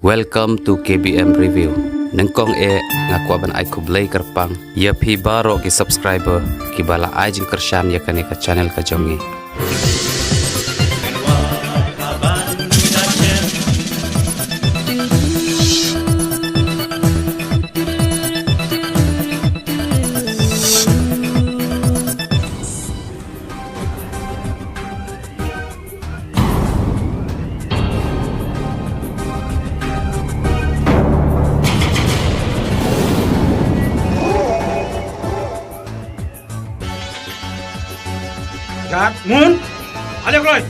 Welcome to KBM Review. Nengkong ngakwaban ay kublay karpang ya pi baro ki subscriber ki bala ay jing kersyan ya kani ka channel ka jongi. Gat, Moon, alek Roy.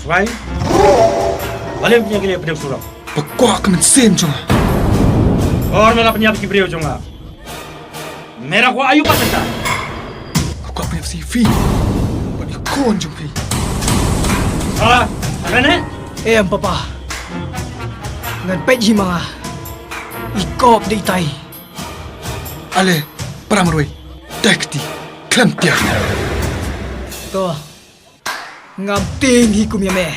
Why? Balik punya gini pedang surau. Pekak kemen sem jonga. Or malah punya kibriu jonga. Merah ko ayu patenta. Aku punya CV. Bani kon jong pi. Ah, Rani? Ang papa. Ngan peji mga. Ikop di tay. Ale, pramroi. Dekti. Klempia. To. Ngam ting hikum ya me.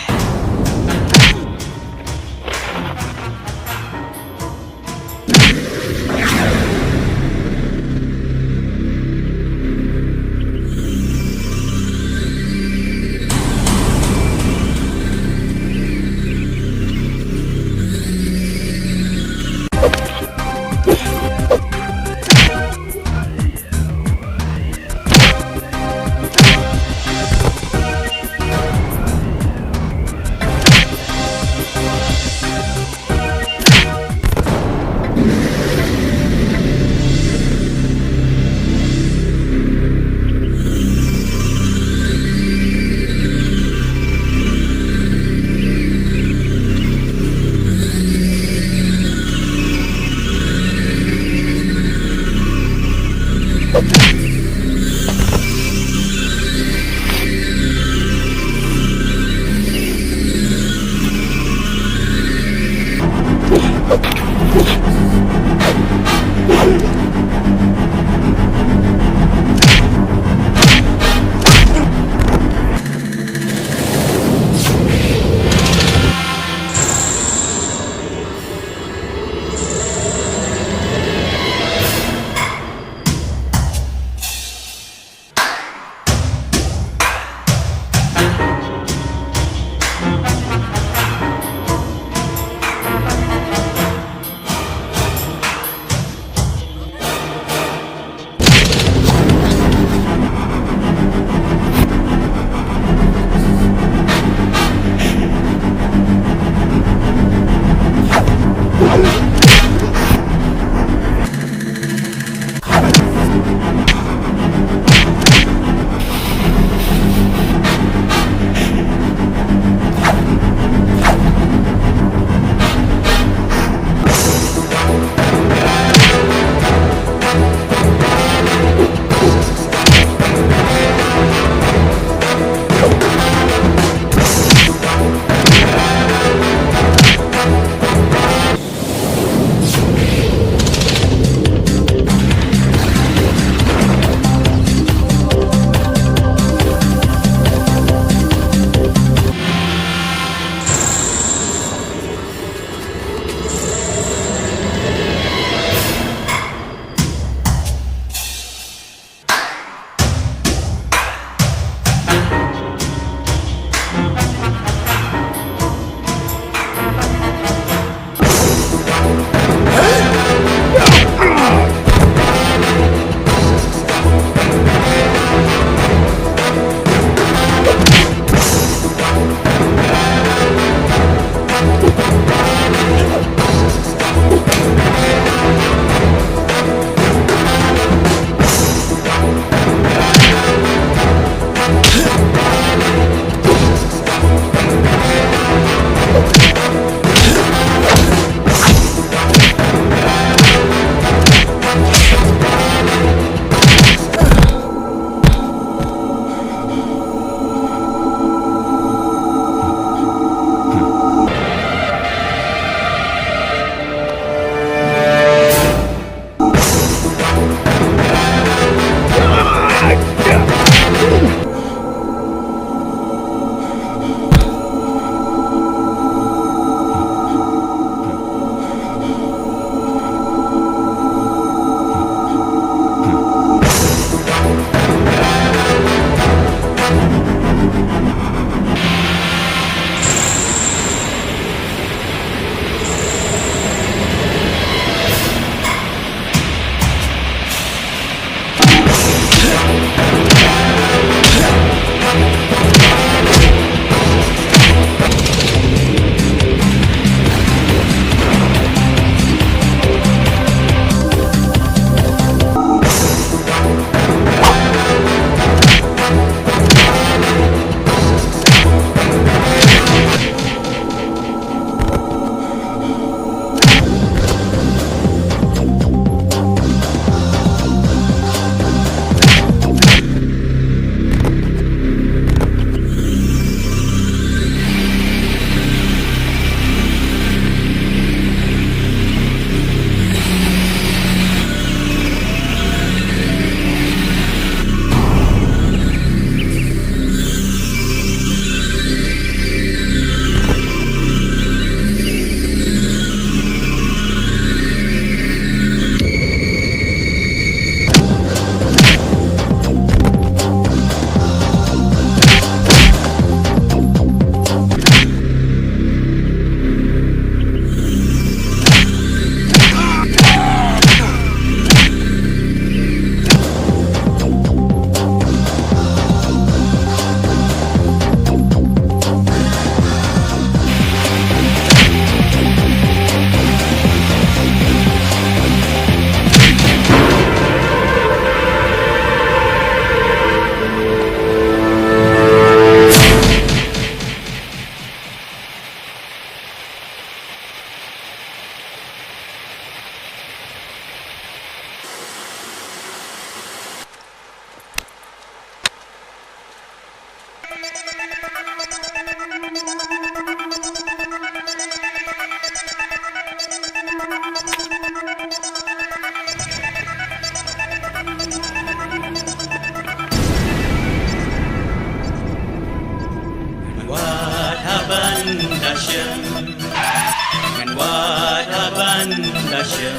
Da Shem,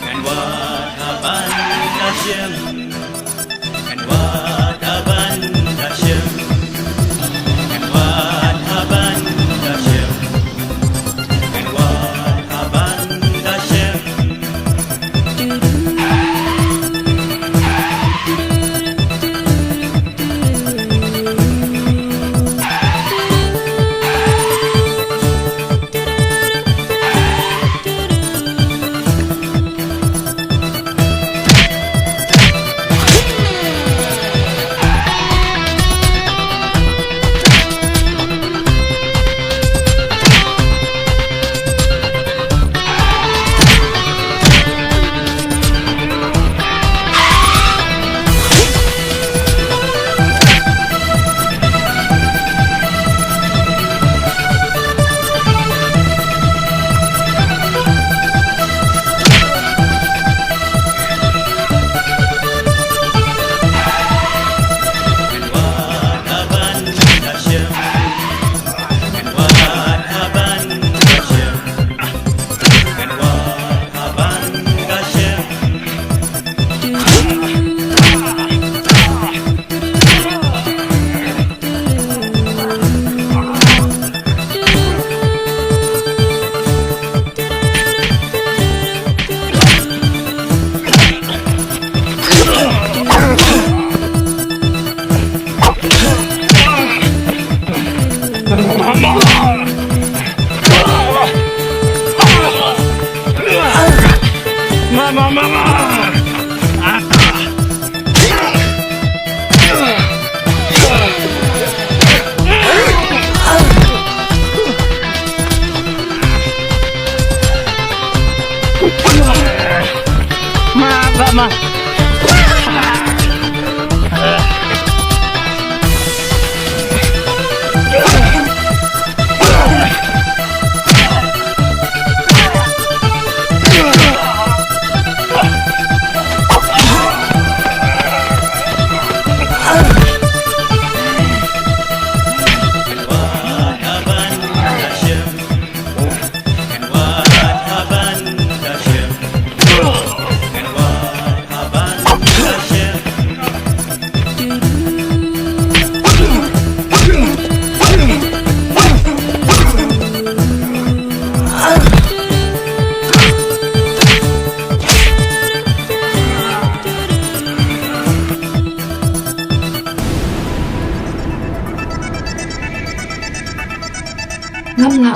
Ngan Wad Haban Da Shem, Ngan Wad Haban Da Shem, Ngan Wad Haban Da Shem, Ngan Wad Haban Da Shem.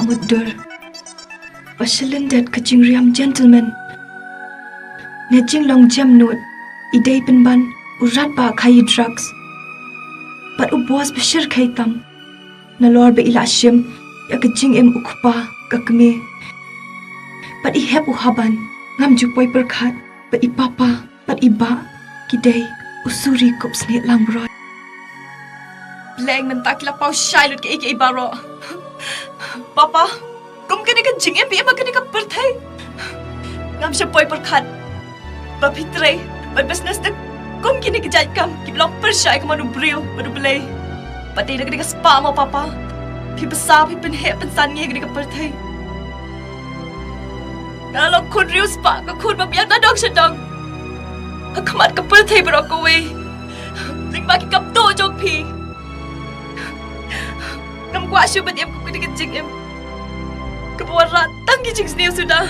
Mudder, Pashalindet Kajingriam gentleman, Nejing long jam note, Idei Penban, Urat ba Kayi drugs. But Ubwas Bashir Kaitam, Nalor be Ilashim, Yakajing em Ukupa, Gakme. But I heb Haban, Ngam Jupoy Perkat, but I Papa, but Iba, Kidei, Usuri Kopsnit Langrod. Blang mentakla pau Shiloh ke Ike Baro. Papa, kum kini ka jing em ma kini ka perthai. Ngam siya poy perkat. Bapitre, but business de kum kini ka jajkam, ki blok persyai ka manu brio, manu belay. Pati na kini ka spa mo papa. Pi besar pi penhep pensan ngi kini ka perthai. Kalau kun riu spa ka kun mabiyak na dog siya dog. Akamat ka perthai barok ko we. Ling baki kap to jog pi. Ngam kuat siya ba diam ko kini ka jing em. Kebawa tanggi jing sendiri sudah.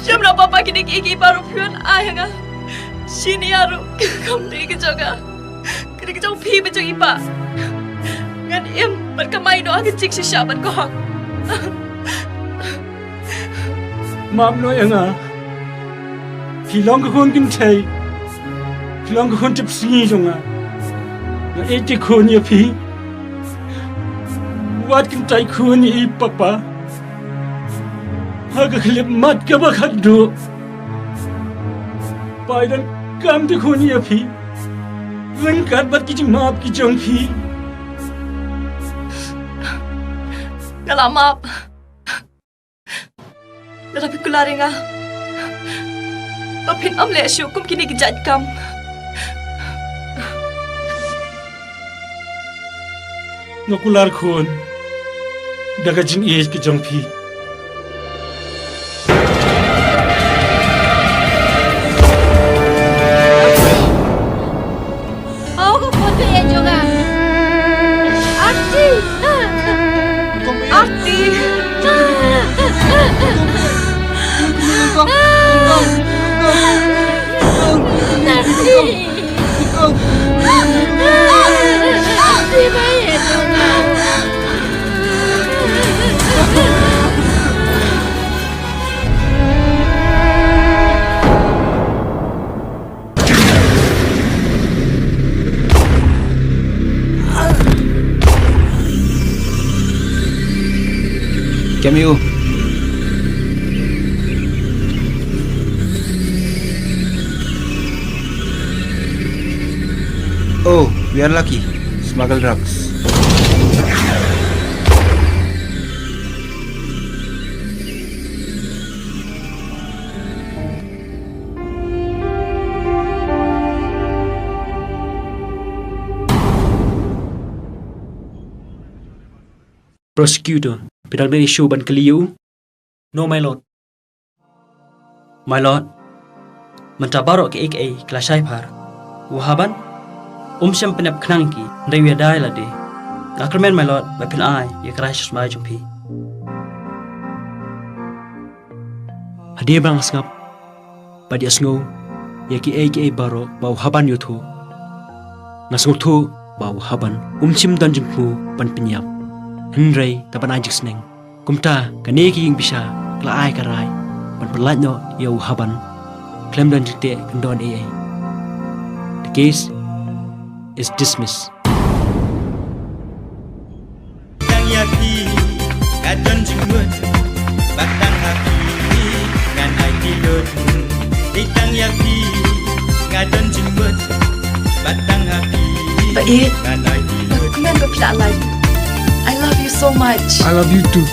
Siapa nak papa kini kiki baru pion ayah sini aru kamu ni kejaga. Kini kejauh pi macam iba. Ngan em berkamai no agak jing siapa kau. Mam no yang Pilong ke kon kintai. Pilong ke kon tip singi jonga. Na eti kon ya pi. Wat kintai kon ni papa. Agak kelip mat ke bakat do. Paidan kam te kon ya pi. Lengkat bat kijing maap kijong pi. Kalau maaf. Tetapi kulari nga. Papin amle syukum kini kejat kam. Nakular kon. Daga jing ej kijong pi. Arti. KBM. Oh, we are lucky. Smuggle drugs. Prosecutor, pedang dari show ban keliu? No, my lord. My lord, mencabarok ke AKA kelasai par. Wahaban, syam penap kenang ki, ndai wia dai la de. Ngakremen my lord, bapin ai, ya crash mai jumpi. Hadia bang sngap, badi asngo, ya ki AKA baro bau haban yuthu. Ngasngok thu bau haban, chim dan jumpu pan penyap. Henry tapan ajik seneng. Kumta kaneki yang bisa kelai karai. Pan perlatno yau haban. Klaim dan jikte kendon AA. The case is dismissed. Tang yaki kadon jenggut batang hati ngan ai tilut. Tang yaki kadon jenggut batang hati Baik. ngan ai tilut. Kemen berpilak lagi. I love you so much. I love you too.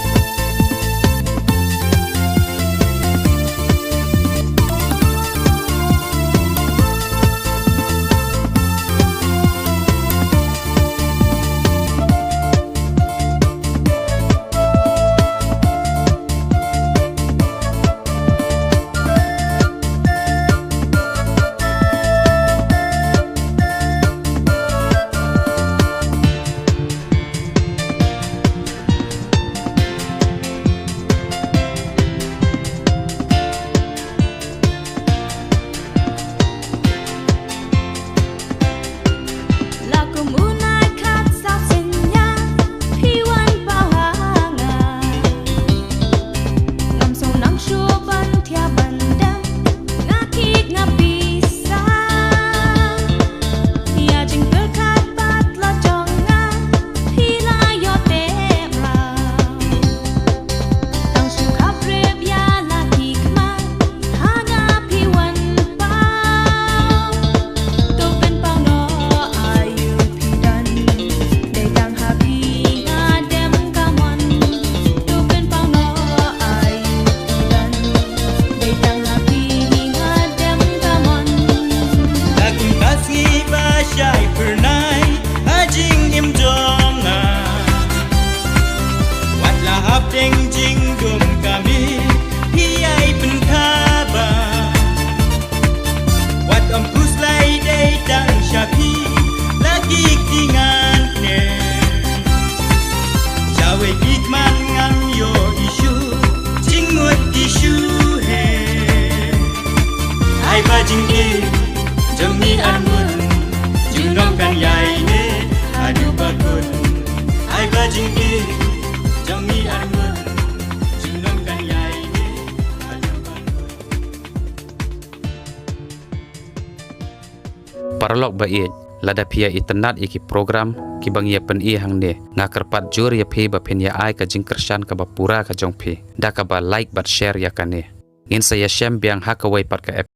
Paralog bait lada pia itenat iki program ki bang ye pen i hang ne ngakerpat jur ye phe ba phen ya ai ka jing kershan ka ba pura ka jong phe da ka ba like but share ya kane ngin saya shem biang hakawai pat ka